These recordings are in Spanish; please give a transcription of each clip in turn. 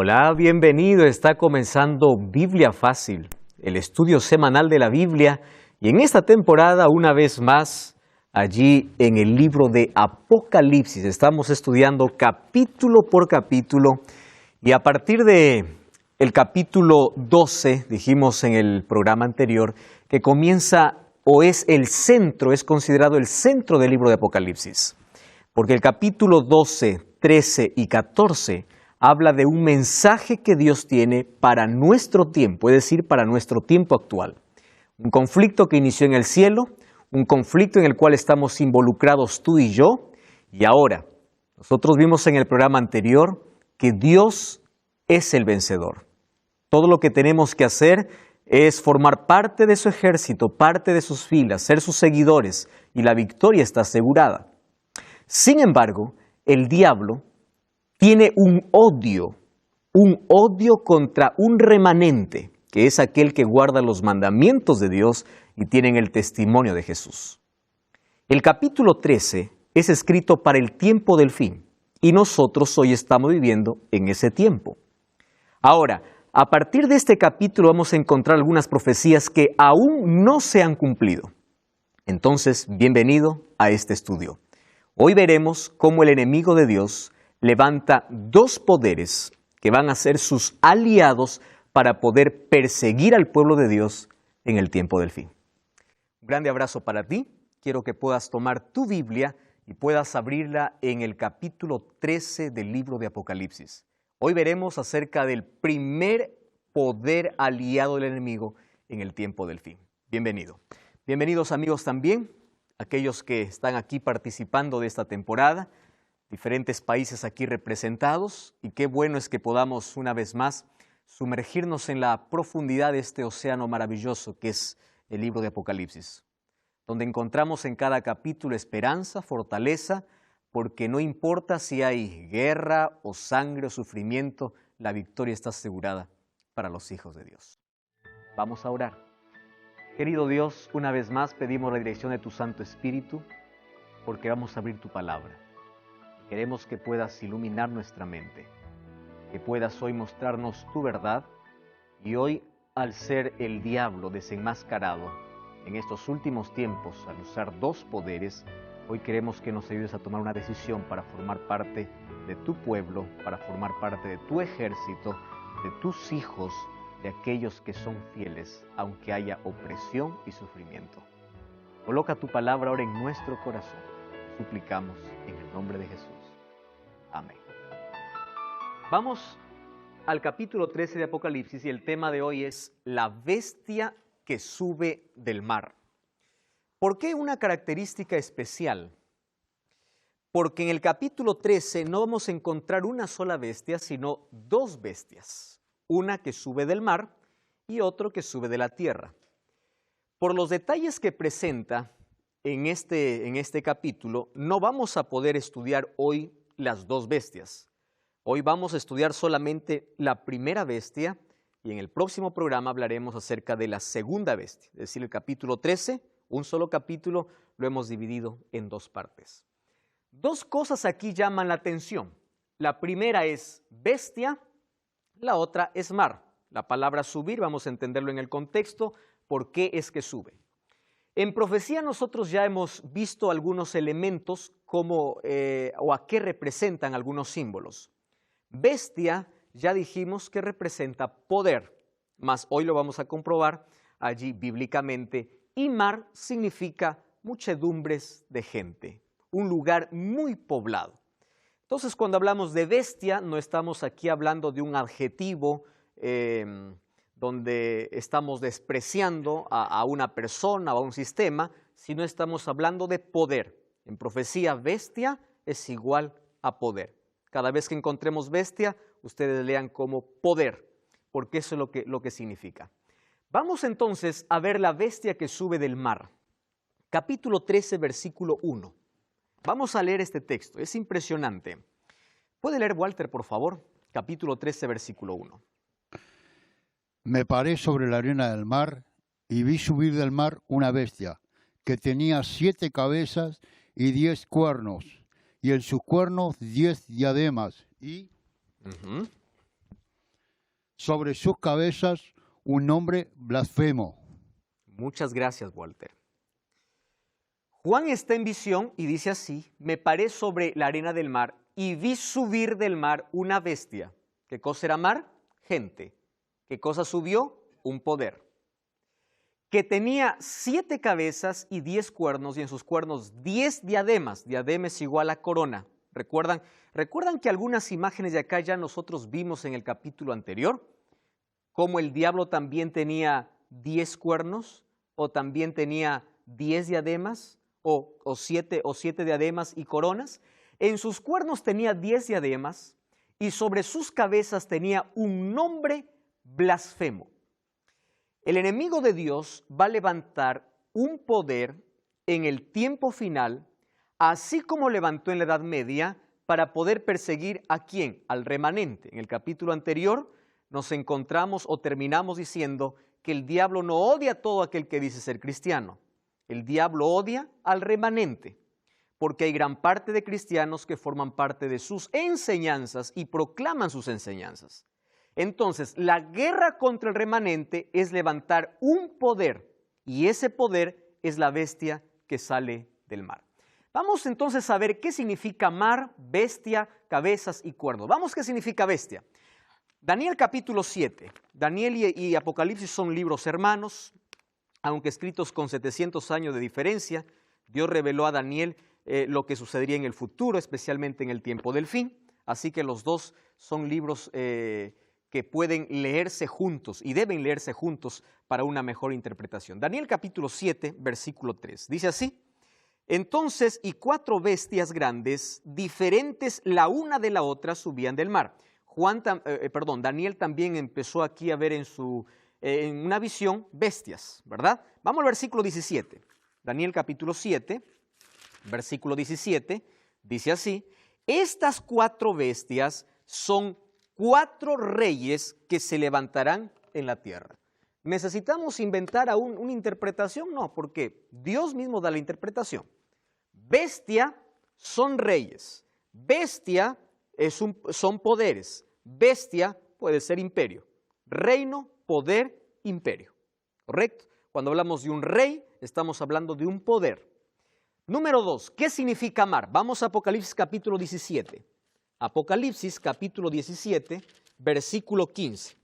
Hola, bienvenido. Está comenzando Biblia Fácil, el estudio semanal de la Biblia. Y en esta temporada, una vez más, allí en el libro de Apocalipsis, estamos estudiando capítulo por capítulo. Y a partir de el capítulo 12, dijimos en el programa anterior, que comienza o es el centro, es considerado el centro del libro de Apocalipsis. Porque el capítulo 12, 13 y 14 habla de un mensaje que Dios tiene para nuestro tiempo, es decir, para nuestro tiempo actual. Un conflicto que inició en el cielo, un conflicto en el cual estamos involucrados tú y yo, y ahora, nosotros vimos en el programa anterior que Dios es el vencedor. Todo lo que tenemos que hacer es formar parte de su ejército, parte de sus filas, ser sus seguidores, y la victoria está asegurada. Sin embargo, el diablo tiene un odio contra un remanente, que es aquel que guarda los mandamientos de Dios y tienen el testimonio de Jesús. El capítulo 13 es escrito para el tiempo del fin, y nosotros hoy estamos viviendo en ese tiempo. Ahora, a partir de este capítulo vamos a encontrar algunas profecías que aún no se han cumplido. Entonces, bienvenido a este estudio. Hoy veremos cómo el enemigo de Dios levanta dos poderes que van a ser sus aliados para poder perseguir al pueblo de Dios en el tiempo del fin. Un grande abrazo para ti. Quiero que puedas tomar tu Biblia y puedas abrirla en el capítulo 13 del libro de Apocalipsis. Hoy veremos acerca del primer poder aliado del enemigo en el tiempo del fin. Bienvenido. Bienvenidos amigos también, aquellos que están aquí participando de esta temporada, diferentes países aquí representados, y qué bueno es que podamos una vez más sumergirnos en la profundidad de este océano maravilloso que es el libro de Apocalipsis, donde encontramos en cada capítulo esperanza, fortaleza, porque no importa si hay guerra o sangre o sufrimiento, la victoria está asegurada para los hijos de Dios. Vamos a orar. Querido Dios, una vez más pedimos la dirección de tu Santo Espíritu, porque vamos a abrir tu palabra. Queremos que puedas iluminar nuestra mente, que puedas hoy mostrarnos tu verdad, y hoy, al ser el diablo desenmascarado en estos últimos tiempos, al usar dos poderes, hoy queremos que nos ayudes a tomar una decisión para formar parte de tu pueblo, para formar parte de tu ejército, de tus hijos, de aquellos que son fieles, aunque haya opresión y sufrimiento. Coloca tu palabra ahora en nuestro corazón. Suplicamos en el nombre de Jesús. Amén. Vamos al capítulo 13 de Apocalipsis y el tema de hoy es la bestia que sube del mar. ¿Por qué una característica especial? Porque en el capítulo 13 no vamos a encontrar una sola bestia, sino dos bestias. Una que sube del mar y otro que sube de la tierra. Por los detalles que presenta en este capítulo, no vamos a poder estudiar hoy las dos bestias. Hoy vamos a estudiar solamente la primera bestia y en el próximo programa hablaremos acerca de la segunda bestia. Es decir, el capítulo 13, un solo capítulo, lo hemos dividido en dos partes. Dos cosas aquí llaman la atención. La primera es bestia, la otra es mar. La palabra subir, vamos a entenderlo en el contexto, ¿por qué es que sube? En profecía nosotros ya hemos visto algunos elementos o a qué representan algunos símbolos. Bestia, ya dijimos que representa poder, mas hoy lo vamos a comprobar allí bíblicamente. Y mar significa muchedumbres de gente, un lugar muy poblado. Entonces, cuando hablamos de bestia, no estamos aquí hablando de un adjetivo donde estamos despreciando a una persona o a un sistema, sino estamos hablando de poder. En profecía, bestia es igual a poder. Cada vez que encontremos bestia, ustedes lean como poder, porque eso es lo que significa. Vamos entonces a ver la bestia que sube del mar. Capítulo 13, versículo 1. Vamos a leer este texto, es impresionante. ¿Puede leer Walter, por favor? Capítulo 13, versículo 1. Me paré sobre la arena del mar y vi subir del mar una bestia que tenía 7 cabezas y 10 cuernos, y en sus cuernos 10 diademas, y sobre sus cabezas un nombre blasfemo. Muchas gracias, Walter. Juan está en visión y dice así: me paré sobre la arena del mar y vi subir del mar una bestia. ¿Qué cosa era mar? Gente. ¿Qué cosa subió? Un poder. Que tenía 7 cabezas y 10 cuernos, y en sus cuernos 10 diademas. Diadema es igual a corona. ¿Recuerdan que algunas imágenes de acá ya nosotros vimos en el capítulo anterior? Cómo el diablo también tenía 10 cuernos, o también tenía 10 diademas, o siete diademas y coronas. En sus cuernos tenía 10 diademas, y sobre sus cabezas tenía un nombre blasfemo. El enemigo de Dios va a levantar un poder en el tiempo final, así como levantó en la Edad Media, para poder perseguir ¿a quién? Al remanente. En el capítulo anterior nos encontramos o terminamos diciendo que el diablo no odia a todo aquel que dice ser cristiano. El diablo odia al remanente, porque hay gran parte de cristianos que forman parte de sus enseñanzas y proclaman sus enseñanzas. Entonces, la guerra contra el remanente es levantar un poder, y ese poder es la bestia que sale del mar. Vamos entonces a ver qué significa mar, bestia, cabezas y cuernos. Vamos, ¿qué significa bestia? Daniel capítulo 7. Daniel y Apocalipsis son libros hermanos, aunque escritos con 700 años de diferencia. Dios reveló a Daniel lo que sucedería en el futuro, especialmente en el tiempo del fin. Así que los dos son libros que pueden leerse juntos y deben leerse juntos para una mejor interpretación. Daniel capítulo 7, versículo 3. Dice así: entonces, y 4 bestias grandes, diferentes la una de la otra, subían del mar. Daniel también empezó aquí a ver en una visión bestias, ¿verdad? Vamos al versículo 17. Daniel capítulo 7, versículo 17, dice así: estas 4 bestias son 4 reyes que se levantarán en la tierra. ¿Necesitamos inventar aún una interpretación? No, porque Dios mismo da la interpretación. Bestia son reyes, bestia son poderes, bestia puede ser imperio, reino, poder, imperio, ¿correcto? Cuando hablamos de un rey, estamos hablando de un poder. Número 2, ¿qué significa mar? Vamos a Apocalipsis capítulo 17. Apocalipsis capítulo 17, versículo 15.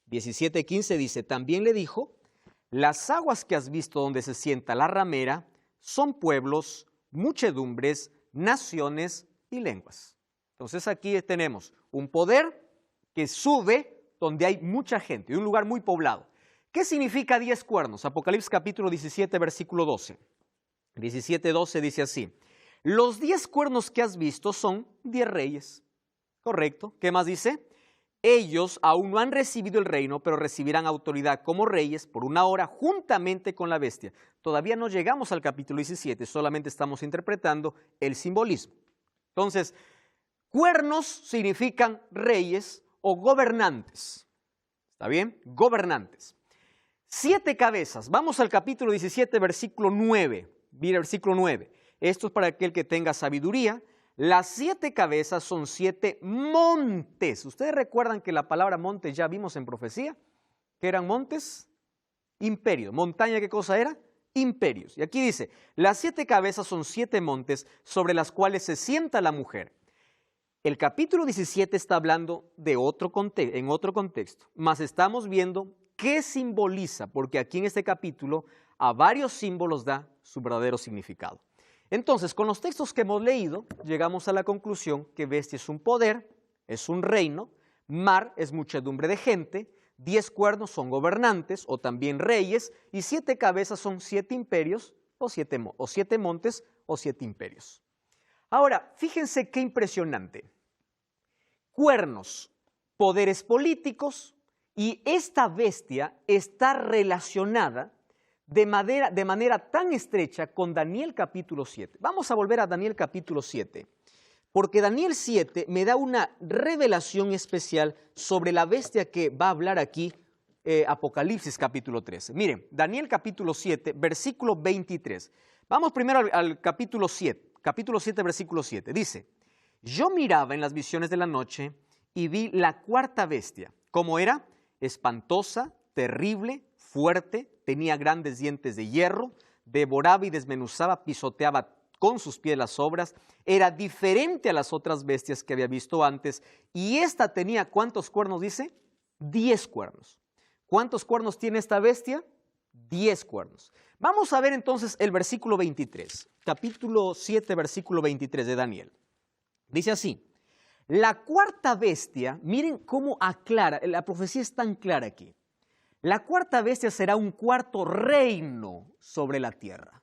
17:15 dice: también le dijo, las aguas que has visto donde se sienta la ramera son pueblos, muchedumbres, naciones y lenguas. Entonces aquí tenemos un poder que sube donde hay mucha gente, un lugar muy poblado. ¿Qué significa 10 cuernos? Apocalipsis capítulo 17, versículo 12. 17:12 dice así: los 10 cuernos que has visto son 10 reyes. Correcto. ¿Qué más dice? Ellos aún no han recibido el reino, pero recibirán autoridad como reyes por una hora juntamente con la bestia. Todavía no llegamos al capítulo 17, solamente estamos interpretando el simbolismo. Entonces, cuernos significan reyes o gobernantes. ¿Está bien? Gobernantes. 7 cabezas. Vamos al capítulo 17, versículo 9. Mira el versículo 9. Esto es para aquel que tenga sabiduría. Las 7 cabezas son 7 montes. ¿Ustedes recuerdan que la palabra montes ya vimos en profecía? ¿Qué eran montes? Imperios. ¿Montaña qué cosa era? Imperios. Y aquí dice, las 7 cabezas son 7 montes sobre las cuales se sienta la mujer. El capítulo 17 está hablando de en otro contexto, mas estamos viendo qué simboliza, porque aquí en este capítulo a varios símbolos da su verdadero significado. Entonces, con los textos que hemos leído, llegamos a la conclusión que bestia es un poder, es un reino, mar es muchedumbre de gente, 10 cuernos son gobernantes o también reyes, y 7 cabezas son 7 imperios o 7 montes o 7 imperios. Ahora, fíjense qué impresionante. Cuernos, poderes políticos, y esta bestia está relacionada de manera tan estrecha con Daniel capítulo 7. Vamos a volver a Daniel capítulo 7, porque Daniel 7 me da una revelación especial sobre la bestia que va a hablar aquí Apocalipsis capítulo 13. Miren, Daniel capítulo 7, versículo 23. Vamos primero al capítulo 7, versículo 7. Dice: yo miraba en las visiones de la noche y vi la 4ª bestia. ¿Cómo era? espantosa, terrible, fuerte, tenía grandes dientes de hierro, devoraba y desmenuzaba, pisoteaba con sus pies las obras, era diferente a las otras bestias que había visto antes, y esta tenía, ¿cuántos cuernos dice? 10 cuernos. ¿Cuántos cuernos tiene esta bestia? 10 cuernos. Vamos a ver entonces el versículo 23, capítulo 7, versículo 23 de Daniel. Dice así: la cuarta bestia, miren cómo aclara, la profecía es tan clara aquí. La cuarta bestia será un cuarto reino sobre la tierra.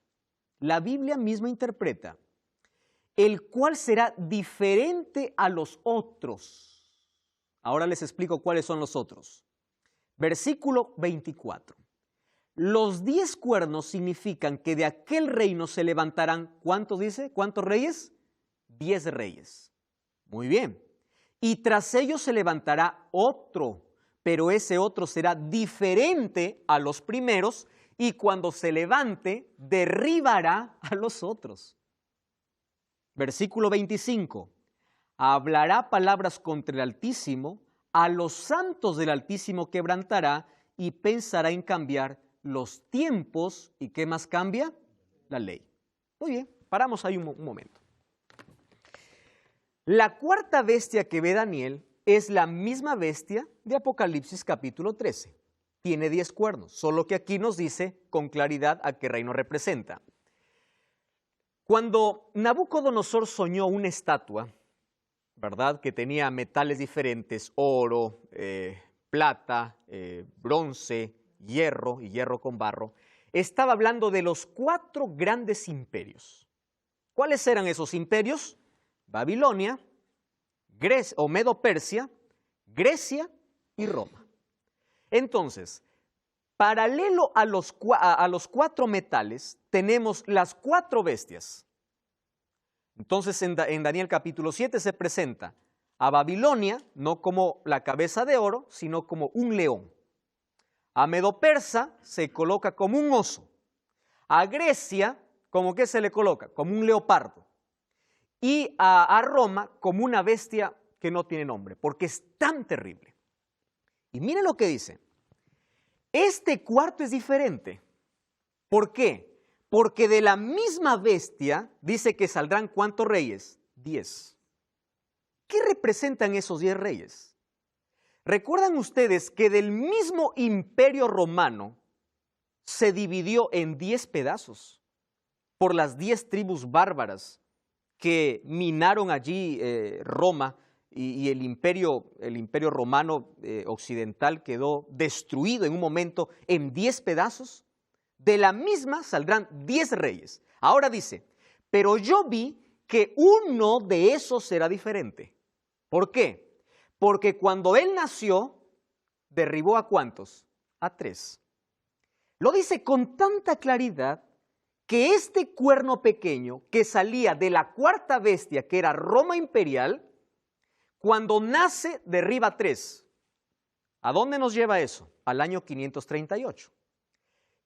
La Biblia misma interpreta, el cual será diferente a los otros. Ahora les explico cuáles son los otros. Versículo 24. Los 10 cuernos significan que de aquel reino se levantarán, ¿cuántos dice? ¿Cuántos reyes? 10 reyes. Muy bien. Y tras ellos se levantará otro, pero ese otro será diferente a los primeros, y cuando se levante, derribará a los otros. Versículo 25. Hablará palabras contra el Altísimo, a los santos del Altísimo quebrantará, y pensará en cambiar los tiempos. ¿Y qué más cambia? La ley. Muy bien, paramos ahí un momento. La cuarta bestia que ve Daniel es la misma bestia de Apocalipsis capítulo 13. Tiene 10 cuernos, solo que aquí nos dice con claridad a qué reino representa. Cuando Nabucodonosor soñó una estatua, ¿verdad?, que tenía metales diferentes, oro, plata, bronce, hierro y hierro con barro, estaba hablando de los 4 grandes imperios. ¿Cuáles eran esos imperios? Babilonia, Medo-Persia, Grecia y Roma. Entonces, paralelo a los 4 metales, tenemos las 4 bestias. Entonces, en Daniel capítulo 7 se presenta a Babilonia, no como la cabeza de oro, sino como un león. A Medo-Persa se coloca como un oso. A Grecia, ¿como qué se le coloca? Como un leopardo. Y a Roma como una bestia que no tiene nombre, porque es tan terrible. Y miren lo que dice. Este cuarto es diferente. ¿Por qué? Porque de la misma bestia dice que saldrán ¿cuántos reyes? 10. ¿Qué representan esos 10 reyes? ¿Recuerdan ustedes que del mismo imperio romano se dividió en 10 pedazos por las 10 tribus bárbaras que minaron allí Roma, y el imperio romano occidental quedó destruido en un momento en 10 pedazos? De la misma saldrán 10 reyes. Ahora dice, pero yo vi que uno de esos será diferente. ¿Por qué? Porque cuando él nació, derribó ¿a cuántos? A 3. Lo dice con tanta claridad que este cuerno pequeño que salía de la cuarta bestia, que era Roma imperial, cuando nace derriba 3. ¿A dónde nos lleva eso? Al año 538.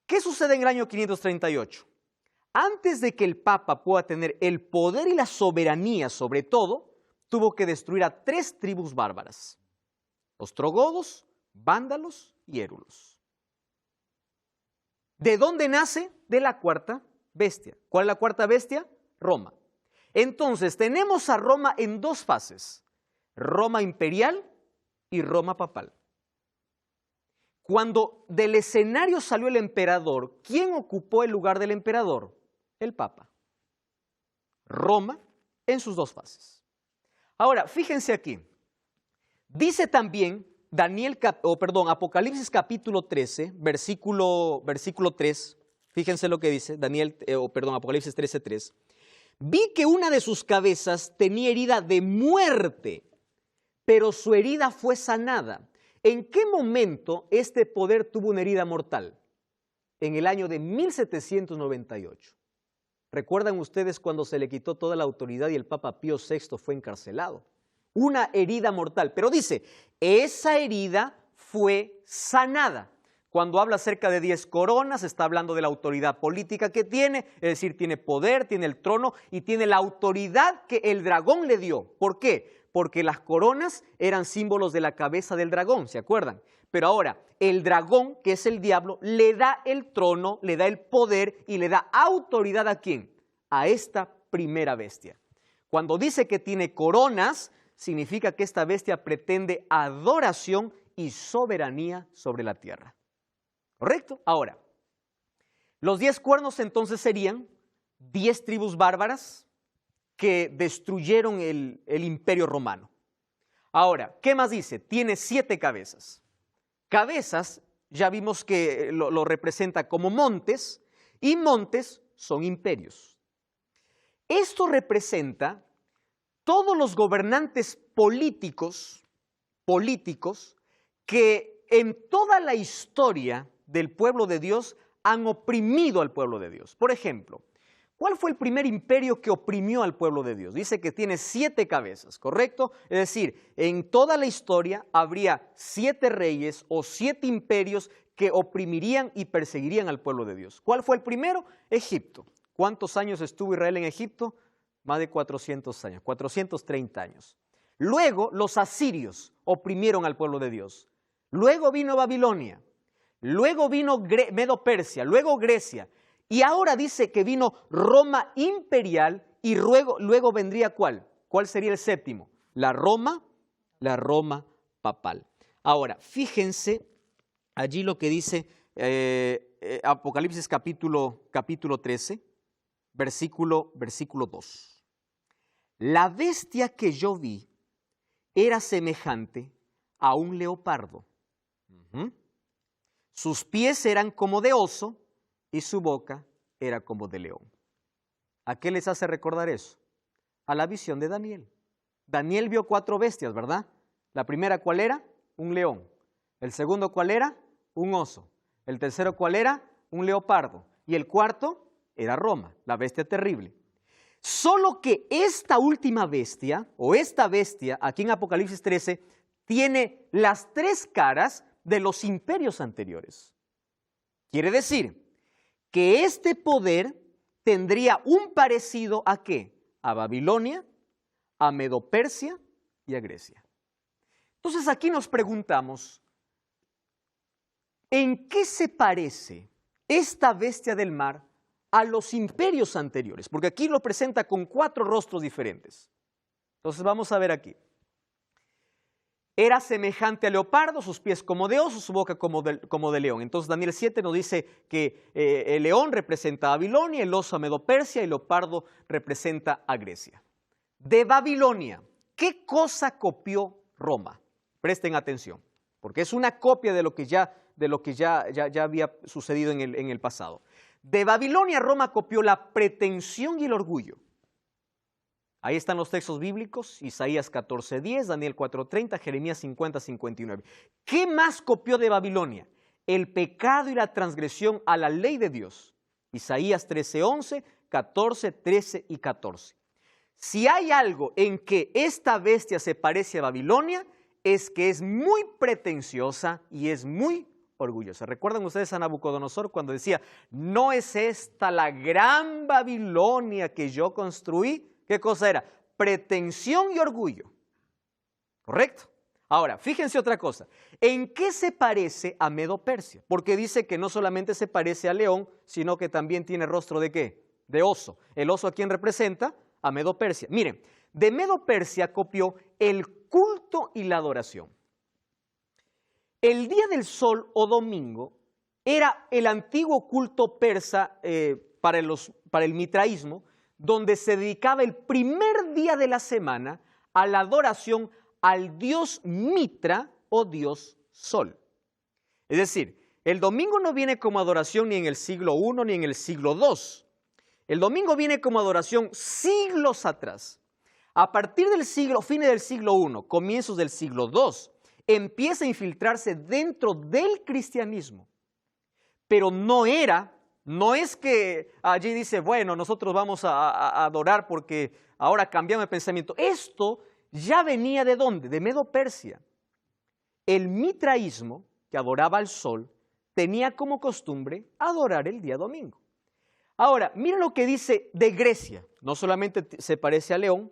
¿Qué sucede en el año 538? Antes de que el Papa pueda tener el poder y la soberanía sobre todo, tuvo que destruir a 3 tribus bárbaras: ostrogodos, vándalos y érulos. ¿De dónde nace? De la cuarta bestia. ¿Cuál es la cuarta bestia? Roma. Entonces tenemos a Roma en 2 fases: Roma imperial y Roma papal. Cuando del escenario salió el emperador, ¿quién ocupó el lugar del emperador? El Papa. Roma en sus 2 fases. Ahora, fíjense aquí. Dice también Apocalipsis capítulo 13, versículo 3. Fíjense lo que dice Apocalipsis 13:3. Vi que una de sus cabezas tenía herida de muerte, pero su herida fue sanada. ¿En qué momento este poder tuvo una herida mortal? En el año de 1798. ¿Recuerdan ustedes cuando se le quitó toda la autoridad y el Papa Pío VI fue encarcelado? Una herida mortal. Pero dice, esa herida fue sanada. Cuando habla acerca de 10 coronas, está hablando de la autoridad política que tiene, es decir, tiene poder, tiene el trono y tiene la autoridad que el dragón le dio. ¿Por qué? Porque las coronas eran símbolos de la cabeza del dragón, ¿se acuerdan? Pero ahora, el dragón, que es el diablo, le da el trono, le da el poder y le da autoridad ¿a quién? A esta primera bestia. Cuando dice que tiene coronas, significa que esta bestia pretende adoración y soberanía sobre la tierra. ¿Correcto? Ahora, los 10 cuernos entonces serían 10 tribus bárbaras que destruyeron el imperio romano. Ahora, ¿qué más dice? Tiene 7 cabezas. Cabezas, ya vimos que lo representa como montes, y montes son imperios. Esto representa todos los gobernantes políticos que en toda la historia del pueblo de Dios han oprimido al pueblo de Dios. Por ejemplo, ¿cuál fue el primer imperio que oprimió al pueblo de Dios? Dice que tiene 7 cabezas, ¿correcto? Es decir, en toda la historia habría 7 reyes o 7 imperios que oprimirían y perseguirían al pueblo de Dios. ¿Cuál fue el primero? Egipto. ¿Cuántos años estuvo Israel en Egipto? Más de 400 años, 430 años. Luego los asirios oprimieron al pueblo de Dios. Luego vino Babilonia. Luego vino Medo-Persia, luego Grecia. Y ahora dice que vino Roma imperial y luego vendría ¿cuál? ¿Cuál sería el séptimo? La Roma papal. Ahora, fíjense allí lo que dice Apocalipsis capítulo 13, versículo 2. La bestia que yo vi era semejante a un leopardo. Sus pies eran como de oso y su boca era como de león. ¿A qué les hace recordar eso? A la visión de Daniel. Daniel vio 4 bestias, ¿verdad? La primera, ¿cuál era? Un león. El segundo, ¿cuál era? Un oso. El tercero, ¿cuál era? Un leopardo. Y el cuarto era Roma, la bestia terrible. Solo que esta última bestia, o esta bestia, aquí en Apocalipsis 13, tiene las 3 caras de los imperios anteriores. Quiere decir que este poder tendría un parecido ¿a qué? A Babilonia, a Medo-Persia y a Grecia. Entonces aquí nos preguntamos, ¿en qué se parece esta bestia del mar a los imperios anteriores? Porque aquí lo presenta con 4 rostros diferentes. Entonces vamos a ver aquí. Era semejante al leopardo, sus pies como de oso, su boca como de león. Entonces Daniel 7 nos dice que el león representa a Babilonia, el oso a Medo-Persia y el leopardo representa a Grecia. De Babilonia, ¿qué cosa copió Roma? Presten atención, porque es una copia de lo que ya había sucedido en el pasado. De Babilonia, Roma copió la pretensión y el orgullo. Ahí están los textos bíblicos, Isaías 14:10, Daniel 4:30, Jeremías 50:59. ¿Qué más copió de Babilonia? El pecado y la transgresión a la ley de Dios. Isaías 13:11, 14, 13 y 14. Si hay algo en que esta bestia se parece a Babilonia, es que es muy pretenciosa y es muy orgullosa. ¿Recuerdan ustedes a Nabucodonosor cuando decía, no es esta la gran Babilonia que yo construí? ¿Qué cosa era? Pretensión y orgullo. ¿Correcto? Ahora, fíjense otra cosa. ¿En qué se parece a Medo-Persia? Porque dice que no solamente se parece a león, sino que también tiene rostro de ¿qué? De oso. ¿El oso a quién representa? A Medo-Persia. Miren, de Medo-Persia copió el culto y la adoración. El día del sol o domingo era el antiguo culto persa para el mitraísmo, donde se dedicaba el primer día de la semana a la adoración al dios Mitra o dios Sol. Es decir, el domingo no viene como adoración ni en el siglo I ni en el siglo II. El domingo viene como adoración siglos atrás. A partir del fines del siglo I, comienzos del siglo II, empieza a infiltrarse dentro del cristianismo. Pero no es que allí dice, bueno, nosotros vamos a adorar porque ahora cambiamos de pensamiento. Esto ya venía ¿de dónde? De Medo-Persia. El mitraísmo, que adoraba al sol, tenía como costumbre adorar el día domingo. Ahora, miren lo que dice de Grecia. No solamente se parece a león,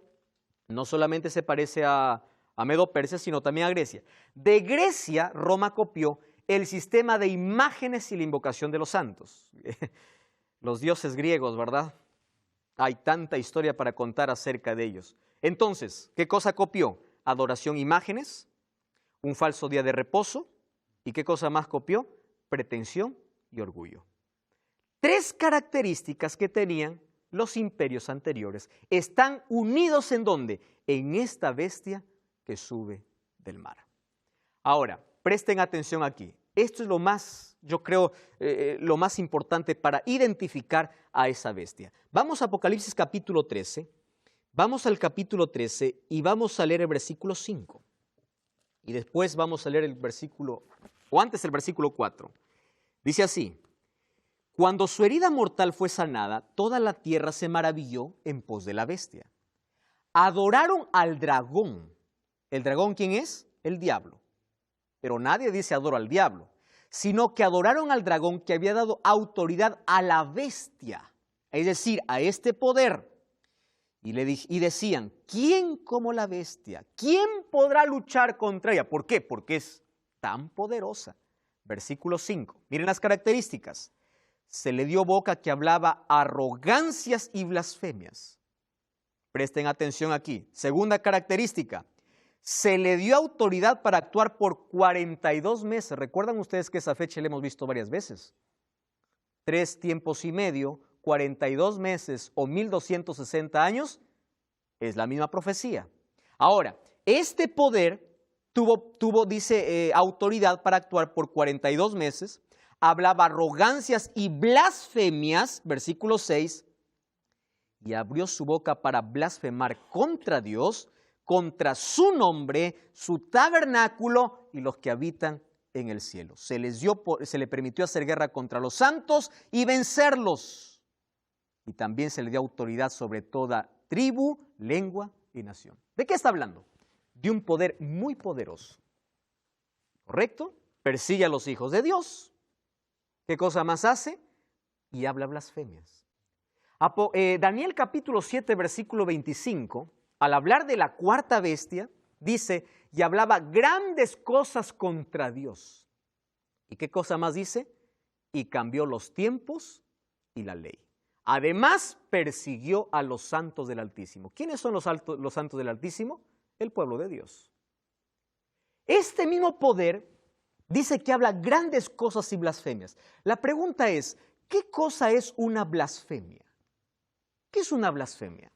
no solamente se parece a a Medo-Persia, sino también a Grecia. De Grecia, Roma copió el sistema de imágenes y la invocación de los santos. Los dioses griegos, ¿verdad? Hay tanta historia para contar acerca de ellos. Entonces, ¿qué cosa copió? Adoración, imágenes, un falso día de reposo. ¿Y qué cosa más copió? Pretensión y orgullo. 3 características que tenían los imperios anteriores. Están unidos ¿en dónde? En esta bestia que sube del mar. Ahora, presten atención aquí. Esto es lo más, yo creo, lo más importante para identificar a esa bestia. Vamos a Apocalipsis capítulo 13. Vamos al capítulo 13 y vamos a leer el versículo 5. Y después vamos a leer el versículo, o antes el versículo 4. Dice así: cuando su herida mortal fue sanada, toda la tierra se maravilló en pos de la bestia. Adoraron al dragón. ¿El dragón quién es? El diablo. Pero nadie dice adoro al diablo, sino que adoraron al dragón que había dado autoridad a la bestia, es decir, a este poder. Y decían, ¿quién como la bestia? ¿Quién podrá luchar contra ella? ¿Por qué? Porque es tan poderosa. Versículo 5. Miren las características. Se le dio boca que hablaba arrogancias y blasfemias. Presten atención aquí. Segunda característica. Se le dio autoridad para actuar por 42 meses. ¿Recuerdan ustedes que esa fecha la hemos visto varias veces? 3 tiempos y medio, 42 meses o 1260 años, es la misma profecía. Ahora, este poder tuvo dice, autoridad para actuar por 42 meses, hablaba arrogancias y blasfemias, versículo 6, y abrió su boca para blasfemar contra Dios, contra su nombre, su tabernáculo y los que habitan en el cielo. Se le permitió hacer guerra contra los santos y vencerlos. Y también se le dio autoridad sobre toda tribu, lengua y nación. ¿De qué está hablando? De un poder muy poderoso. ¿Correcto? Persigue a los hijos de Dios. ¿Qué cosa más hace? Y habla blasfemias. Daniel capítulo 7, versículo 25, al hablar de la cuarta bestia, dice, y hablaba grandes cosas contra Dios. ¿Y qué cosa más dice? Y cambió los tiempos y la ley. Además, persiguió a los santos del Altísimo. ¿Quiénes son los santos del Altísimo? El pueblo de Dios. Este mismo poder dice que habla grandes cosas y blasfemias. La pregunta es, ¿qué cosa es una blasfemia? ¿Qué es una blasfemia?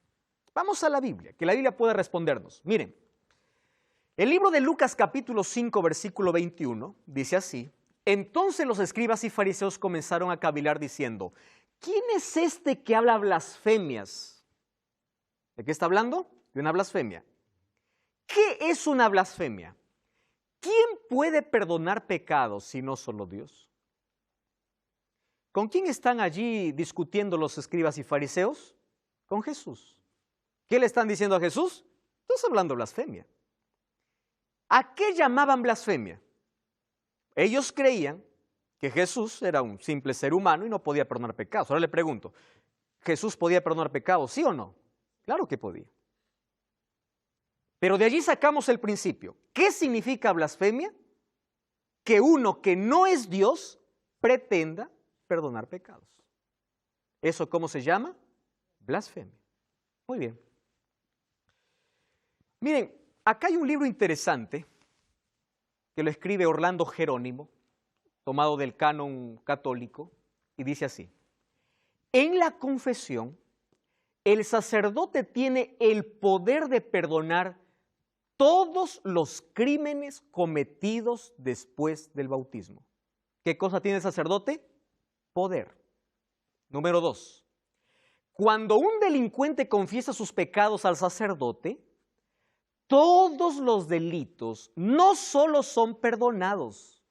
Vamos a la Biblia, que la Biblia puede respondernos. Miren, el libro de Lucas capítulo 5, versículo 21, dice así: entonces los escribas y fariseos comenzaron a cavilar diciendo, ¿quién es este que habla blasfemias? ¿De qué está hablando? De una blasfemia. ¿Qué es una blasfemia? ¿Quién puede perdonar pecados si no solo Dios? ¿Con quién están allí discutiendo los escribas y fariseos? Con Jesús. ¿Qué le están diciendo a Jesús? Estás hablando blasfemia. ¿A qué llamaban blasfemia? Ellos creían que Jesús era un simple ser humano y no podía perdonar pecados. Ahora le pregunto, ¿Jesús podía perdonar pecados, sí o no? Claro que podía. Pero de allí sacamos el principio. ¿Qué significa blasfemia? Que uno que no es Dios pretenda perdonar pecados. ¿Eso cómo se llama? Blasfemia. Muy bien. Miren, acá hay un libro interesante que lo escribe Orlando Jerónimo, tomado del canon católico, y dice así: en la confesión, el sacerdote tiene el poder de perdonar todos los crímenes cometidos después del bautismo. ¿Qué cosa tiene el sacerdote? Poder. Número 2. Cuando un delincuente confiesa sus pecados al sacerdote, todos los delitos no solo son perdonados,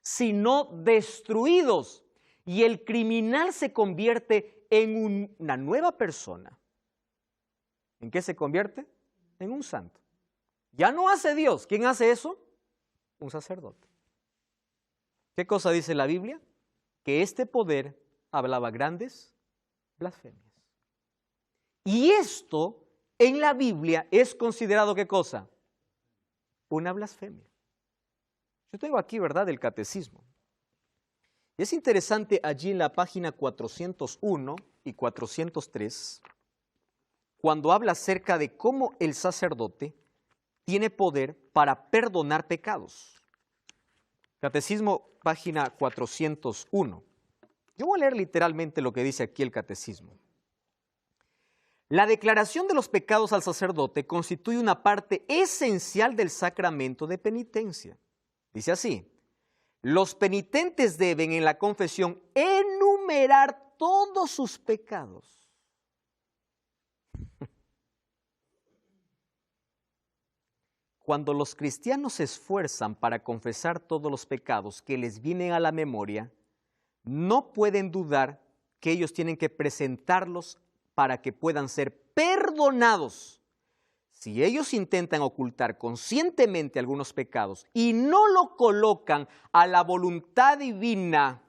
sino destruidos, y el criminal se convierte en una nueva persona. ¿En qué se convierte? En un santo. Ya no hace Dios. ¿Quién hace eso? Un sacerdote. ¿Qué cosa dice la Biblia? Que este poder hablaba grandes blasfemias. Y esto en la Biblia es considerado ¿qué cosa? Una blasfemia. Yo tengo aquí, ¿verdad?, el catecismo. Es interesante allí en la página 401 y 403, cuando habla acerca de cómo el sacerdote tiene poder para perdonar pecados. Catecismo, página 401. Yo voy a leer literalmente lo que dice aquí el catecismo. La declaración de los pecados al sacerdote constituye una parte esencial del sacramento de penitencia. Dice así: los penitentes deben en la confesión enumerar todos sus pecados. Cuando los cristianos se esfuerzan para confesar todos los pecados que les vienen a la memoria, no pueden dudar que ellos tienen que presentarlos para que puedan ser perdonados. Si ellos intentan ocultar conscientemente algunos pecados y no lo colocan a la voluntad divina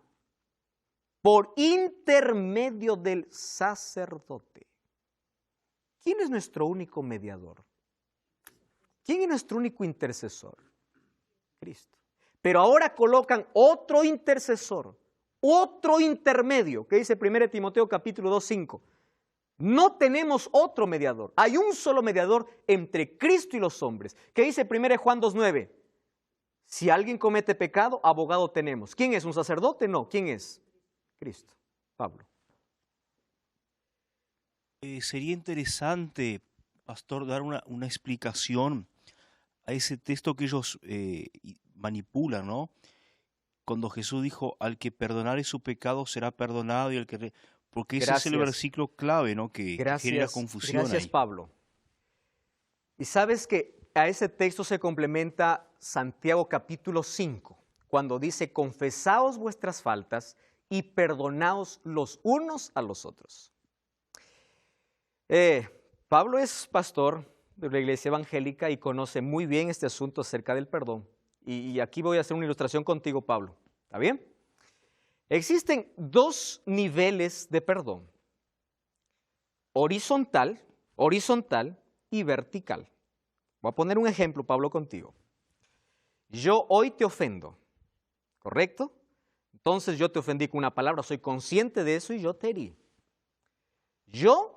por intermedio del sacerdote, ¿quién es nuestro único mediador? ¿Quién es nuestro único intercesor? Cristo. Pero ahora colocan otro intercesor, otro intermedio, que dice 1 Timoteo capítulo 2, 5. No tenemos otro mediador. Hay un solo mediador entre Cristo y los hombres. ¿Qué dice 1 Juan 2:9? Si alguien comete pecado, abogado tenemos. ¿Quién es? ¿Un sacerdote? No. ¿Quién es? Cristo. Pablo. Sería interesante, pastor, dar una explicación a ese texto que ellos manipulan, ¿no? Cuando Jesús dijo, al que perdonare su pecado será perdonado, y el que... Porque ese es el versículo clave, ¿no?, que genera confusión. Gracias, ahí. Pablo. Y sabes que a ese texto se complementa Santiago capítulo 5, cuando dice, confesaos vuestras faltas y perdonaos los unos a los otros. Pablo es pastor de la iglesia evangélica y conoce muy bien este asunto acerca del perdón. Y aquí voy a hacer una ilustración contigo, Pablo. ¿Está bien? Existen dos niveles de perdón, horizontal y vertical. Voy a poner un ejemplo, Pablo, contigo. Yo hoy te ofendo, ¿correcto? Entonces yo te ofendí con una palabra, soy consciente de eso y yo te herí. Yo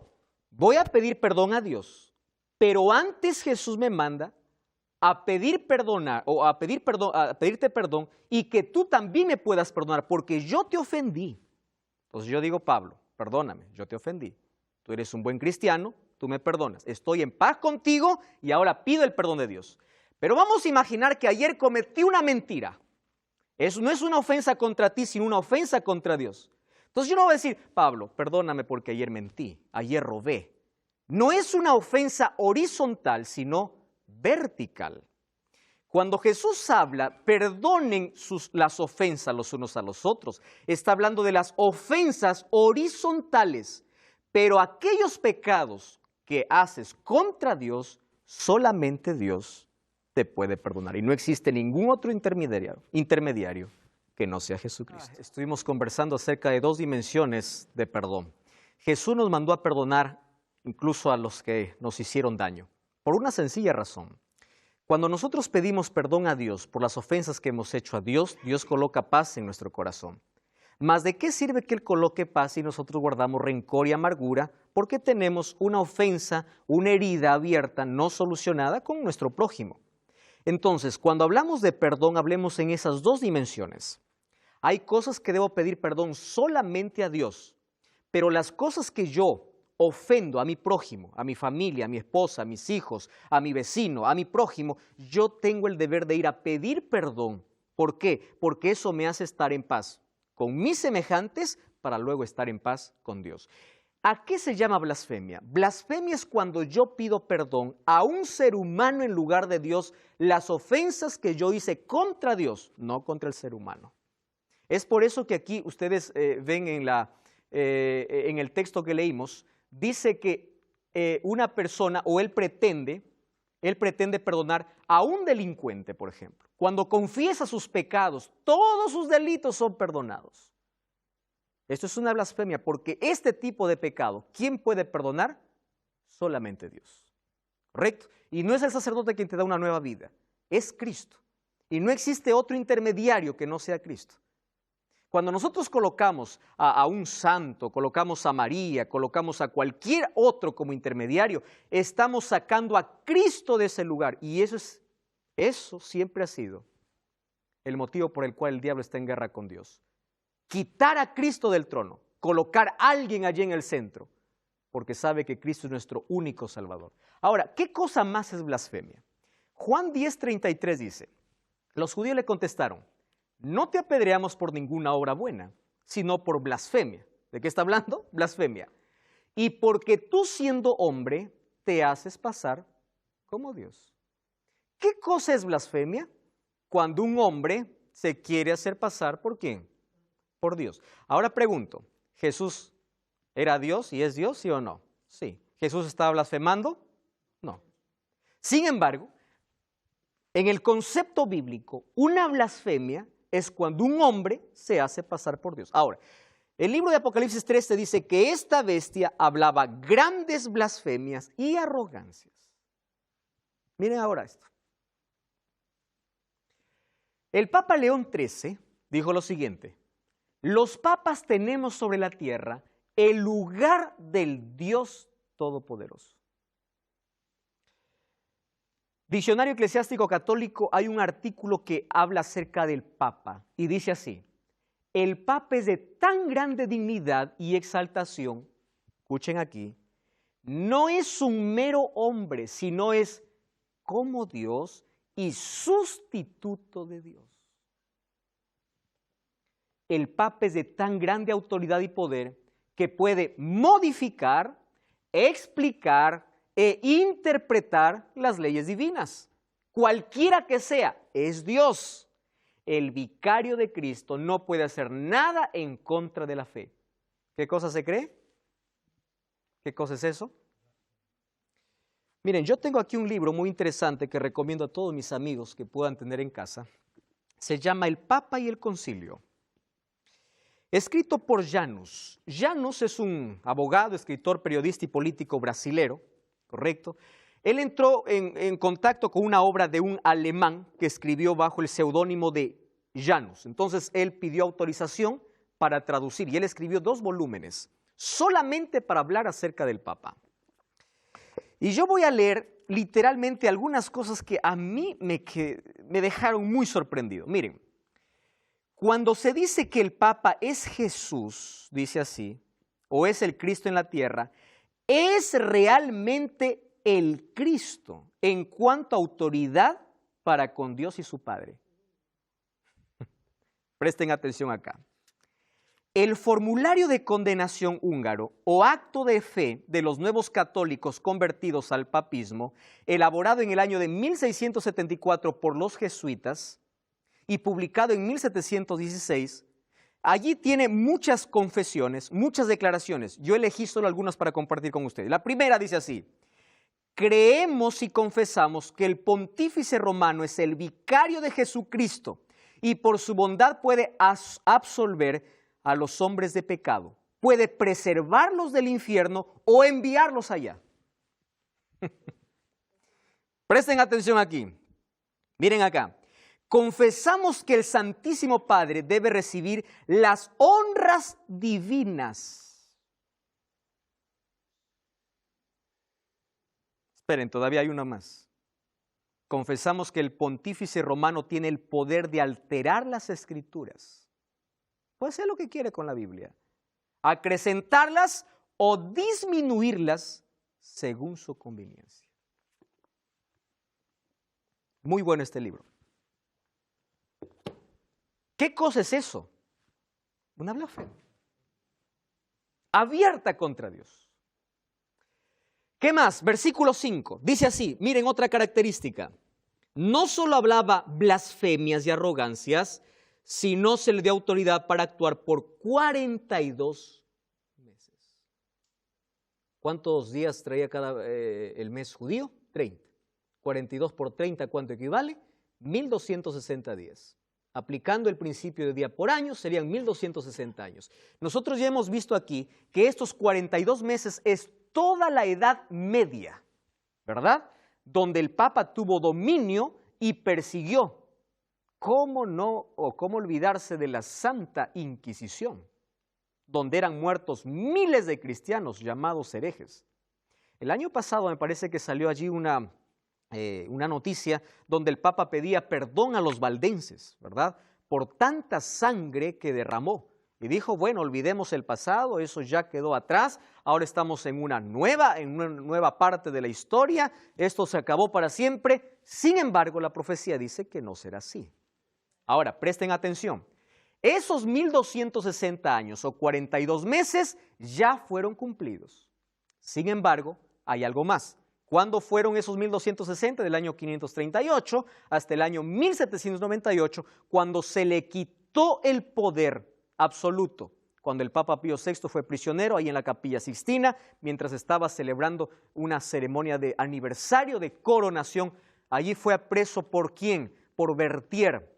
voy a pedir perdón a Dios, pero antes Jesús me manda a pedir perdonar o a pedirte perdón y que tú también me puedas perdonar porque yo te ofendí. Entonces yo digo, Pablo, perdóname, yo te ofendí. Tú eres un buen cristiano, tú me perdonas. Estoy en paz contigo y ahora pido el perdón de Dios. Pero vamos a imaginar que ayer cometí una mentira. Eso no es una ofensa contra ti, sino una ofensa contra Dios. Entonces yo no voy a decir, Pablo, perdóname porque ayer mentí, ayer robé. No es una ofensa horizontal, sino vertical. Cuando Jesús habla, perdonen las ofensas los unos a los otros, está hablando de las ofensas horizontales, pero aquellos pecados que haces contra Dios, solamente Dios te puede perdonar. Y no existe ningún otro intermediario que no sea Jesucristo. Estuvimos conversando acerca de dos dimensiones de perdón. Jesús nos mandó a perdonar incluso a los que nos hicieron daño, por una sencilla razón. Cuando nosotros pedimos perdón a Dios por las ofensas que hemos hecho a Dios, Dios coloca paz en nuestro corazón. Mas ¿de qué sirve que Él coloque paz si nosotros guardamos rencor y amargura? Porque tenemos una ofensa, una herida abierta, no solucionada con nuestro prójimo. Entonces, cuando hablamos de perdón, hablemos en esas dos dimensiones. Hay cosas que debo pedir perdón solamente a Dios, pero las cosas que yo ofendo a mi prójimo, a mi familia, a mi esposa, a mis hijos, a mi vecino, a mi prójimo, yo tengo el deber de ir a pedir perdón. ¿Por qué? Porque eso me hace estar en paz con mis semejantes para luego estar en paz con Dios. ¿A qué se llama blasfemia? Blasfemia es cuando yo pido perdón a un ser humano en lugar de Dios las ofensas que yo hice contra Dios, no contra el ser humano. Es por eso que aquí ustedes ven en el texto que leímos, dice que una persona o él pretende perdonar a un delincuente, por ejemplo. Cuando confiesa sus pecados, todos sus delitos son perdonados. Esto es una blasfemia porque este tipo de pecado, ¿quién puede perdonar? solamente Dios. ¿Correcto? Y no es el sacerdote quien te da una nueva vida, es Cristo. Y no existe otro intermediario que no sea Cristo. Cuando nosotros colocamos a un santo, colocamos a María, colocamos a cualquier otro como intermediario, estamos sacando a Cristo de ese lugar. Y eso siempre ha sido el motivo por el cual el diablo está en guerra con Dios. Quitar a Cristo del trono, colocar a alguien allí en el centro, porque sabe que Cristo es nuestro único Salvador. Ahora, ¿qué cosa más es blasfemia? Juan 10:33 dice, los judíos le contestaron, no te apedreamos por ninguna obra buena, sino por blasfemia. ¿De qué está hablando? Blasfemia. Y porque tú siendo hombre, te haces pasar como Dios. ¿Qué cosa es blasfemia? Cuando un hombre se quiere hacer pasar ¿por quién? Por Dios. Ahora pregunto, ¿Jesús era Dios y es Dios, sí o no? Sí. ¿Jesús estaba blasfemando? No. Sin embargo, en el concepto bíblico, una blasfemia es cuando un hombre se hace pasar por Dios. Ahora, el libro de Apocalipsis 13 dice que esta bestia hablaba grandes blasfemias y arrogancias. Miren ahora esto. El Papa León XIII dijo lo siguiente, los papas tenemos sobre la tierra el lugar del Dios Todopoderoso. Diccionario Eclesiástico Católico hay un artículo que habla acerca del Papa y dice así, el Papa es de tan grande dignidad y exaltación, escuchen aquí, no es un mero hombre, sino es como Dios y sustituto de Dios. El Papa es de tan grande autoridad y poder que puede modificar, explicar e interpretar las leyes divinas. Cualquiera que sea, es Dios. El vicario de Cristo no puede hacer nada en contra de la fe. ¿Qué cosa se cree? ¿Qué cosa es eso? Miren, yo tengo aquí un libro muy interesante que recomiendo a todos mis amigos que puedan tener en casa. Se llama El Papa y el Concilio. Escrito por Janus. Janus es un abogado, escritor, periodista y político brasilero, ¿correcto? Él entró en contacto con una obra de un alemán que escribió bajo el seudónimo de Janus. Entonces él pidió autorización para traducir y él escribió 2 volúmenes solamente para hablar acerca del Papa. Y yo voy a leer literalmente algunas cosas que a mí me dejaron muy sorprendido. Miren, cuando se dice que el Papa es Jesús, dice así, o es el Cristo en la tierra, es realmente el Cristo en cuanto a autoridad para con Dios y su Padre. Presten atención acá. El formulario de condenación húngaro o acto de fe de los nuevos católicos convertidos al papismo, elaborado en el año de 1674 por los jesuitas y publicado en 1716, allí tiene muchas confesiones, muchas declaraciones. Yo elegí solo algunas para compartir con ustedes. La primera dice así, creemos y confesamos que el pontífice romano es el vicario de Jesucristo y por su bondad puede absolver a los hombres de pecado, puede preservarlos del infierno o enviarlos allá. Presten atención aquí, miren acá. Confesamos que el Santísimo Padre debe recibir las honras divinas. Esperen, todavía hay una más. Confesamos que el pontífice romano tiene el poder de alterar las Escrituras. Puede hacer lo que quiere con la Biblia. Acrecentarlas o disminuirlas según su conveniencia. Muy bueno este libro. ¿Qué cosa es eso? Una blasfemia. Abierta contra Dios. ¿Qué más? Versículo 5. Dice así, miren otra característica. No solo hablaba blasfemias y arrogancias, sino se le dio autoridad para actuar por 42 meses. ¿Cuántos días traía el mes judío? 30. 42 por 30, ¿cuánto equivale? 1260 días. Aplicando el principio de día por año, serían 1260 años. Nosotros ya hemos visto aquí que estos 42 meses es toda la Edad Media, ¿verdad? Donde el Papa tuvo dominio y persiguió. ¿Cómo no o cómo olvidarse de la Santa Inquisición, donde eran muertos miles de cristianos llamados herejes? El año pasado me parece que salió allí una noticia donde el Papa pedía perdón a los valdenses, ¿verdad? Por tanta sangre que derramó. Y dijo, bueno, olvidemos el pasado, eso ya quedó atrás, ahora estamos en una nueva parte de la historia, esto se acabó para siempre. Sin embargo, la profecía dice que no será así. Ahora, presten atención, esos 1260 años o 42 meses ya fueron cumplidos. Sin embargo, hay algo más. ¿Cuándo fueron esos 1260? Del año 538 hasta el año 1798, cuando se le quitó el poder absoluto, cuando el Papa Pío VI fue prisionero ahí en la Capilla Sixtina, mientras estaba celebrando una ceremonia de aniversario de coronación. Allí fue preso ¿por quién? Por Berthier,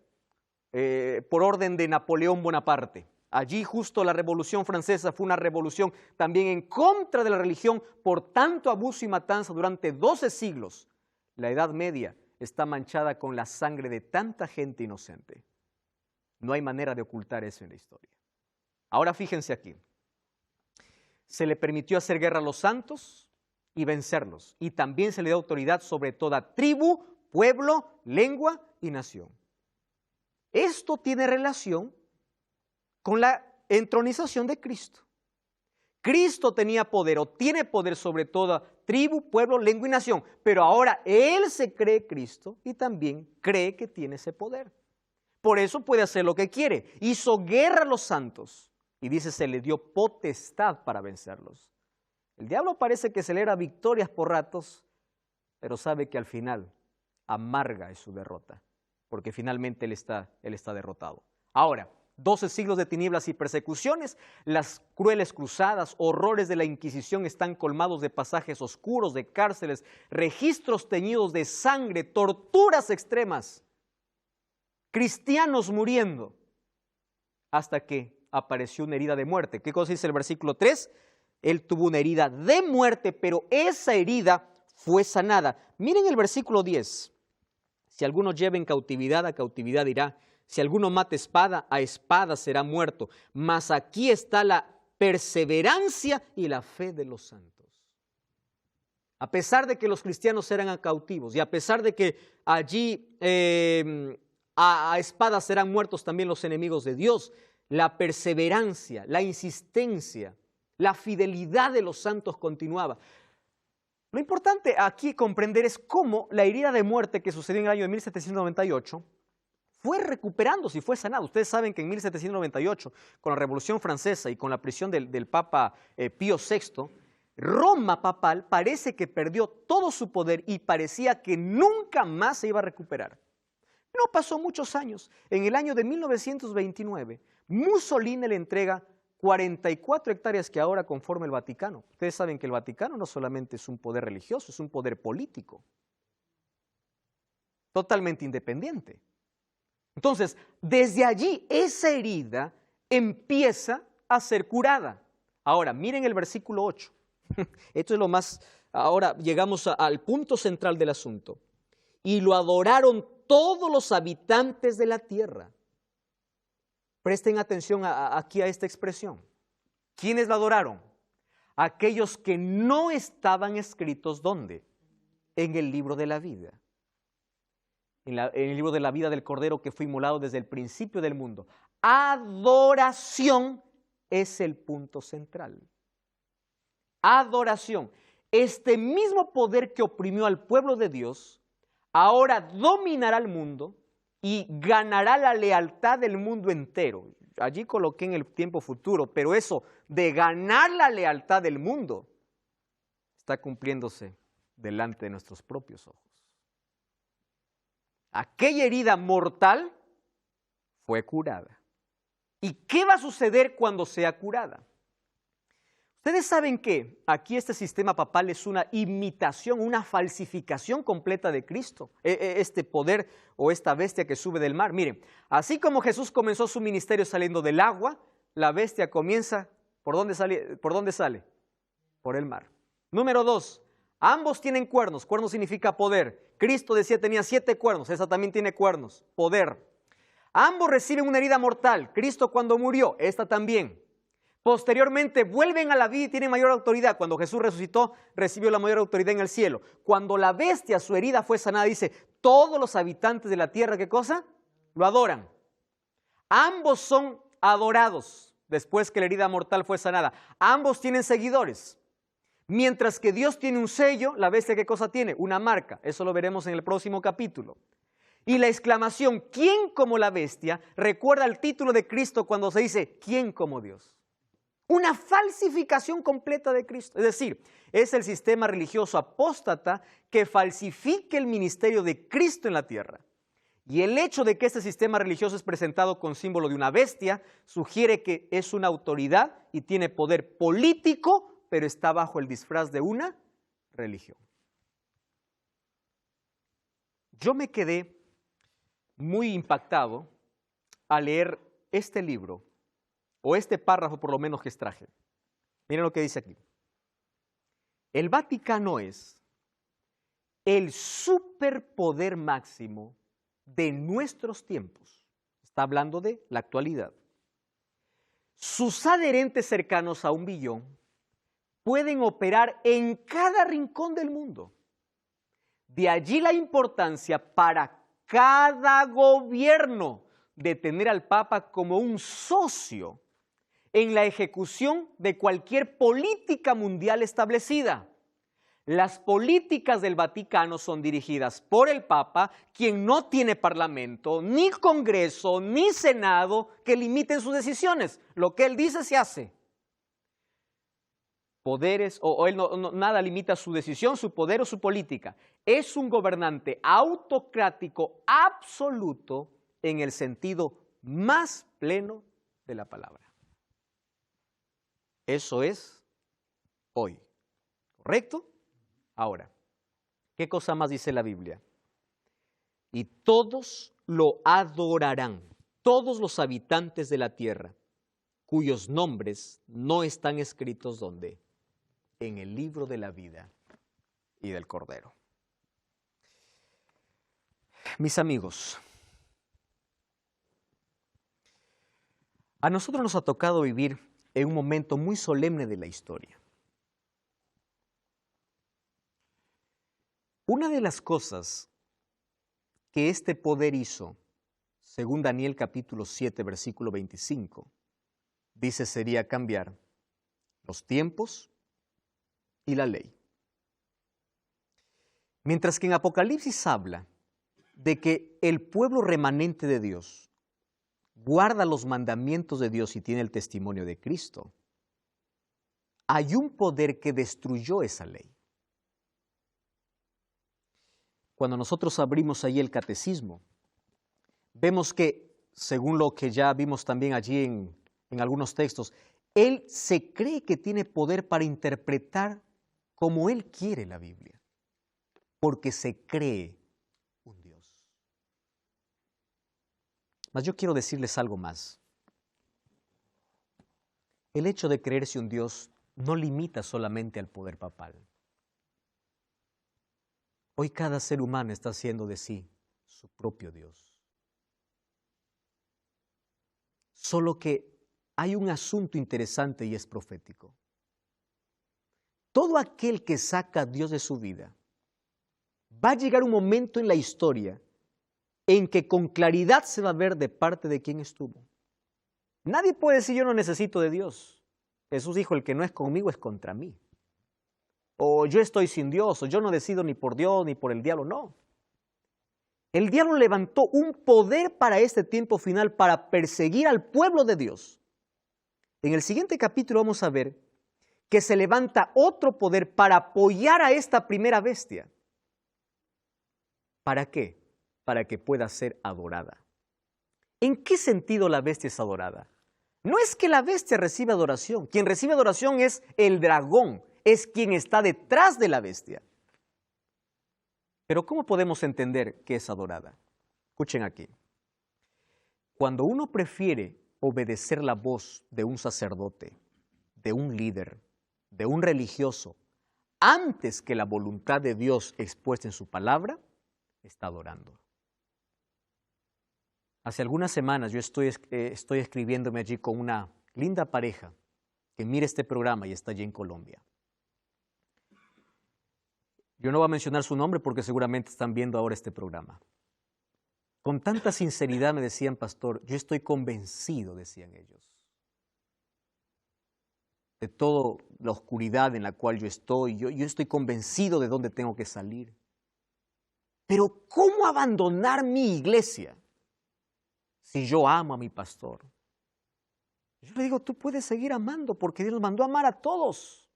por orden de Napoleón Bonaparte. Allí justo la Revolución Francesa fue una revolución también en contra de la religión por tanto abuso y matanza durante 12 siglos. La Edad Media está manchada con la sangre de tanta gente inocente. No hay manera de ocultar eso en la historia. Ahora fíjense aquí. Se le permitió hacer guerra a los santos y vencerlos. Y también se le dio autoridad sobre toda tribu, pueblo, lengua y nación. Esto tiene relación con la entronización de Cristo. Cristo tenía poder o tiene poder sobre toda tribu, pueblo, lengua y nación, pero ahora Él se cree Cristo y también cree que tiene ese poder. Por eso puede hacer lo que quiere. Hizo guerra a los santos y dice se le dio potestad para vencerlos. El diablo parece que celebra victorias por ratos, pero sabe que al final amarga es su derrota, porque finalmente él está derrotado. Ahora, 12 siglos de tinieblas y persecuciones, las crueles cruzadas, horrores de la Inquisición están colmados de pasajes oscuros, de cárceles, registros teñidos de sangre, torturas extremas, cristianos muriendo, hasta que apareció una herida de muerte. ¿Qué cosa dice el versículo 3? Él tuvo una herida de muerte, pero esa herida fue sanada. Miren el versículo 10. Si alguno lleva en cautividad, a cautividad irá. Si alguno mata espada, a espada será muerto. Mas aquí está la perseverancia y la fe de los santos. A pesar de que los cristianos eran cautivos y a pesar de que allí a espada serán muertos también los enemigos de Dios, la perseverancia, la insistencia, la fidelidad de los santos continuaba. Lo importante aquí comprender es cómo la herida de muerte que sucedió en el año de 1798 fue recuperándose y fue sanado. Ustedes saben que en 1798, con la Revolución Francesa y con la prisión del Papa Pío VI, Roma papal parece que perdió todo su poder y parecía que nunca más se iba a recuperar. No pasó muchos años. En el año de 1929, Mussolini le entrega 44 hectáreas que ahora conforma el Vaticano. Ustedes saben que el Vaticano no solamente es un poder religioso, es un poder político, totalmente independiente. Entonces, desde allí esa herida empieza a ser curada. Ahora, miren el versículo 8. Esto es lo más, ahora llegamos al punto central del asunto. Y lo adoraron todos los habitantes de la tierra. Presten atención aquí a esta expresión. ¿Quiénes la adoraron? Aquellos que no estaban escritos, ¿dónde? En el libro de la vida. En el libro de la vida del Cordero que fue inmolado desde el principio del mundo. Adoración es el punto central. Adoración. Este mismo poder que oprimió al pueblo de Dios, ahora dominará el mundo y ganará la lealtad del mundo entero. Allí coloqué en el tiempo futuro, pero eso de ganar la lealtad del mundo está cumpliéndose delante de nuestros propios ojos. Aquella herida mortal fue curada. ¿Y qué va a suceder cuando sea curada? Ustedes saben que aquí este sistema papal es una imitación, una falsificación completa de Cristo, este poder o esta bestia que sube del mar. Miren, así como Jesús comenzó su ministerio saliendo del agua, la bestia comienza, ¿por dónde sale? Por el mar. Número 2, ambos tienen cuernos. Cuernos significa poder. Cristo decía tenía 7 cuernos, esa también tiene cuernos, poder. Ambos reciben una herida mortal. Cristo cuando murió, esta también. Posteriormente vuelven a la vida y tienen mayor autoridad. Cuando Jesús resucitó, recibió la mayor autoridad en el cielo. Cuando la bestia, su herida fue sanada, dice, todos los habitantes de la tierra, ¿qué cosa? Lo adoran. Ambos son adorados después que la herida mortal fue sanada. Ambos tienen seguidores. Mientras que Dios tiene un sello, la bestia, ¿qué cosa tiene? Una marca. Eso lo veremos en el próximo capítulo. Y la exclamación, ¿quién como la bestia? Recuerda el título de Cristo cuando se dice, ¿quién como Dios? Una falsificación completa de Cristo. Es decir, es el sistema religioso apóstata que falsifica el ministerio de Cristo en la tierra. Y el hecho de que este sistema religioso es presentado con símbolo de una bestia sugiere que es una autoridad y tiene poder político, pero está bajo el disfraz de una religión. Yo me quedé muy impactado al leer este libro, o este párrafo por lo menos que extraje. Miren lo que dice aquí. El Vaticano es el superpoder máximo de nuestros tiempos. Está hablando de la actualidad. Sus adherentes cercanos a 1 billón pueden operar en cada rincón del mundo. De allí la importancia para cada gobierno de tener al Papa como un socio en la ejecución de cualquier política mundial establecida. Las políticas del Vaticano son dirigidas por el Papa, quien no tiene parlamento, ni Congreso, ni Senado que limiten sus decisiones. Lo que él dice se hace. Poderes, o él nada limita su decisión, su poder o su política. Es un gobernante autocrático absoluto en el sentido más pleno de la palabra. Eso es hoy, ¿correcto? Ahora, ¿qué cosa más dice la Biblia? Y todos lo adorarán, todos los habitantes de la tierra, cuyos nombres no están escritos ¿dónde? En el libro de la vida y del Cordero. Mis amigos, a nosotros nos ha tocado vivir en un momento muy solemne de la historia. Una de las cosas que este poder hizo, según Daniel capítulo 7, versículo 25, dice sería cambiar los tiempos y la ley. Mientras que en Apocalipsis habla de que el pueblo remanente de Dios guarda los mandamientos de Dios y tiene el testimonio de Cristo, hay un poder que destruyó esa ley. Cuando nosotros abrimos ahí el catecismo, vemos que, según lo que ya vimos también allí en algunos textos, él se cree que tiene poder para interpretar como él quiere la Biblia, porque se cree un Dios. Mas yo quiero decirles algo más. El hecho de creerse un Dios no limita solamente al poder papal. Hoy cada ser humano está haciendo de sí su propio Dios. Solo que hay un asunto interesante y es profético. Todo aquel que saca a Dios de su vida, va a llegar un momento en la historia en que con claridad se va a ver de parte de quién estuvo. Nadie puede decir yo no necesito de Dios. Jesús dijo, el que no es conmigo es contra mí. O yo estoy sin Dios, o yo no decido ni por Dios ni por el diablo, no. El diablo levantó un poder para este tiempo final para perseguir al pueblo de Dios. En el siguiente capítulo vamos a ver que se levanta otro poder para apoyar a esta primera bestia. ¿Para qué? Para que pueda ser adorada. ¿En qué sentido la bestia es adorada? No es que la bestia reciba adoración. Quien recibe adoración es el dragón, es quien está detrás de la bestia. Pero ¿cómo podemos entender que es adorada? Escuchen aquí. Cuando uno prefiere obedecer la voz de un sacerdote, de un líder, de un religioso, antes que la voluntad de Dios expuesta en su palabra, está adorando. Hace algunas semanas yo estoy escribiéndome allí con una linda pareja que mira este programa y está allí en Colombia. Yo no voy a mencionar su nombre porque seguramente están viendo ahora este programa. Con tanta sinceridad me decían, pastor, yo estoy convencido, decían ellos, de toda la oscuridad en la cual yo estoy. Yo estoy convencido de dónde tengo que salir. Pero ¿cómo abandonar mi iglesia si yo amo a mi pastor? Yo le digo, tú puedes seguir amando porque Dios nos mandó a amar a todos.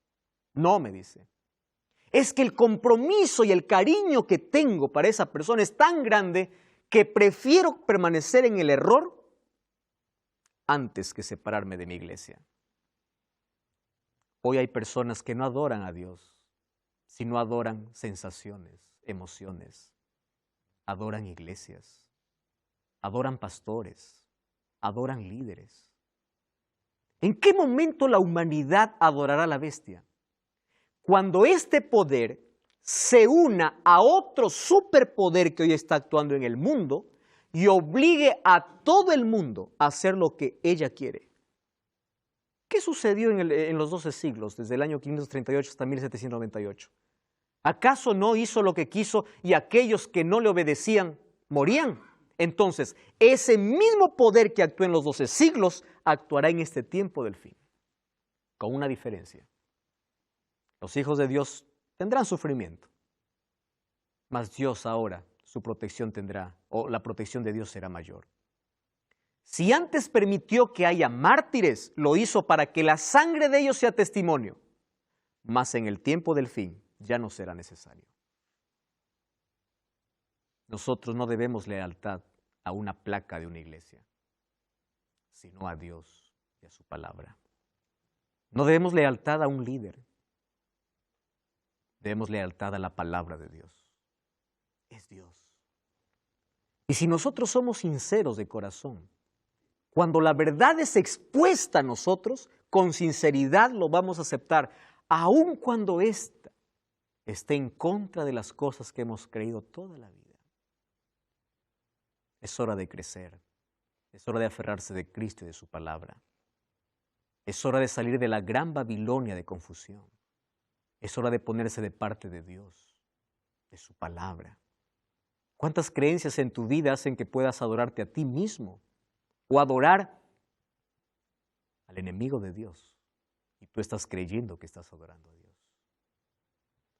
No, me dice. Es que el compromiso y el cariño que tengo para esa persona es tan grande que prefiero permanecer en el error antes que separarme de mi iglesia. Hoy hay personas que no adoran a Dios, sino adoran sensaciones, emociones. Adoran iglesias, adoran pastores, adoran líderes. ¿En qué momento la humanidad adorará a la bestia? Cuando este poder se una a otro superpoder que hoy está actuando en el mundo y obligue a todo el mundo a hacer lo que ella quiere. ¿Qué sucedió en los 12 siglos, desde el año 538 hasta 1798? ¿Acaso no hizo lo que quiso y aquellos que no le obedecían morían? Entonces, ese mismo poder que actuó en los 12 siglos actuará en este tiempo del fin, con una diferencia. Los hijos de Dios tendrán sufrimiento, mas Dios ahora su protección tendrá, o la protección de Dios será mayor. Si antes permitió que haya mártires, lo hizo para que la sangre de ellos sea testimonio, mas en el tiempo del fin ya no será necesario. Nosotros no debemos lealtad a una placa de una iglesia, sino a Dios y a su palabra. No debemos lealtad a un líder, debemos lealtad a la palabra de Dios. Es Dios. Y si nosotros somos sinceros de corazón, cuando la verdad es expuesta a nosotros, con sinceridad lo vamos a aceptar, aun cuando ésta esté en contra de las cosas que hemos creído toda la vida. Es hora de crecer, es hora de aferrarse de Cristo y de su palabra. Es hora de salir de la gran Babilonia de confusión. Es hora de ponerse de parte de Dios, de su palabra. ¿Cuántas creencias en tu vida hacen que puedas adorarte a ti mismo o adorar al enemigo de Dios? Y tú estás creyendo que estás adorando a Dios.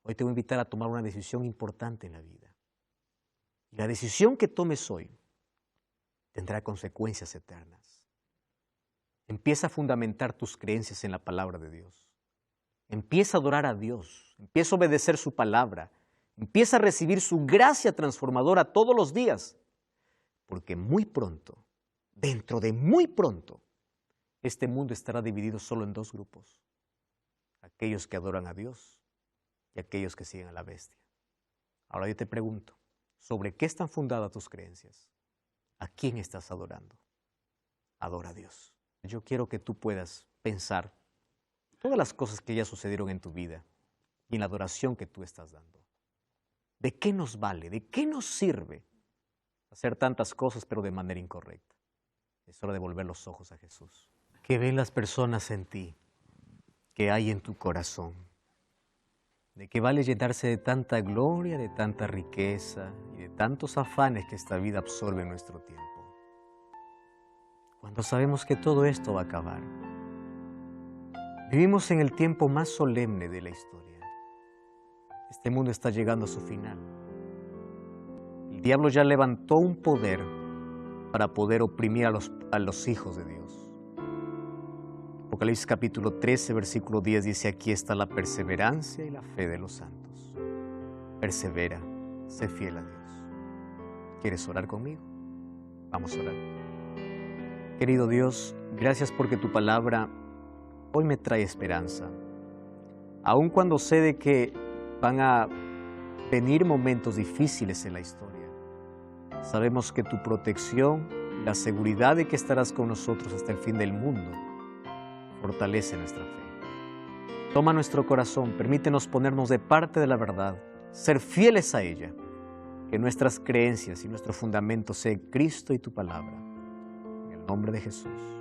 Hoy te voy a invitar a tomar una decisión importante en la vida. Y la decisión que tomes hoy tendrá consecuencias eternas. Empieza a fundamentar tus creencias en la palabra de Dios. Empieza a adorar a Dios. Empieza a obedecer su palabra. Empieza a recibir su gracia transformadora todos los días. Porque muy pronto, dentro de muy pronto, este mundo estará dividido solo en dos grupos. Aquellos que adoran a Dios y aquellos que siguen a la bestia. Ahora yo te pregunto, ¿sobre qué están fundadas tus creencias? ¿A quién estás adorando? Adora a Dios. Yo quiero que tú puedas pensar todas las cosas que ya sucedieron en tu vida y en la adoración que tú estás dando. ¿De qué nos vale? ¿De qué nos sirve hacer tantas cosas pero de manera incorrecta? Es hora de volver los ojos a Jesús. ¿Qué ven las personas en ti? ¿Qué hay en tu corazón? ¿De qué vale llenarse de tanta gloria, de tanta riqueza y de tantos afanes que esta vida absorbe en nuestro tiempo? Cuando sabemos que todo esto va a acabar. Vivimos en el tiempo más solemne de la historia. Este mundo está llegando a su final. El diablo ya levantó un poder para poder oprimir a los hijos de Dios. Apocalipsis capítulo 13, versículo 10 dice, aquí está la perseverancia y la fe de los santos. Persevera, sé fiel a Dios. ¿Quieres orar conmigo? Vamos a orar. Querido Dios, gracias porque tu palabra hoy me trae esperanza. Aun cuando sé de que van a venir momentos difíciles en la historia, sabemos que tu protección, la seguridad de que estarás con nosotros hasta el fin del mundo, fortalece nuestra fe. Toma nuestro corazón, permítenos ponernos de parte de la verdad, ser fieles a ella, que nuestras creencias y nuestro fundamento sea Cristo y tu palabra. En el nombre de Jesús.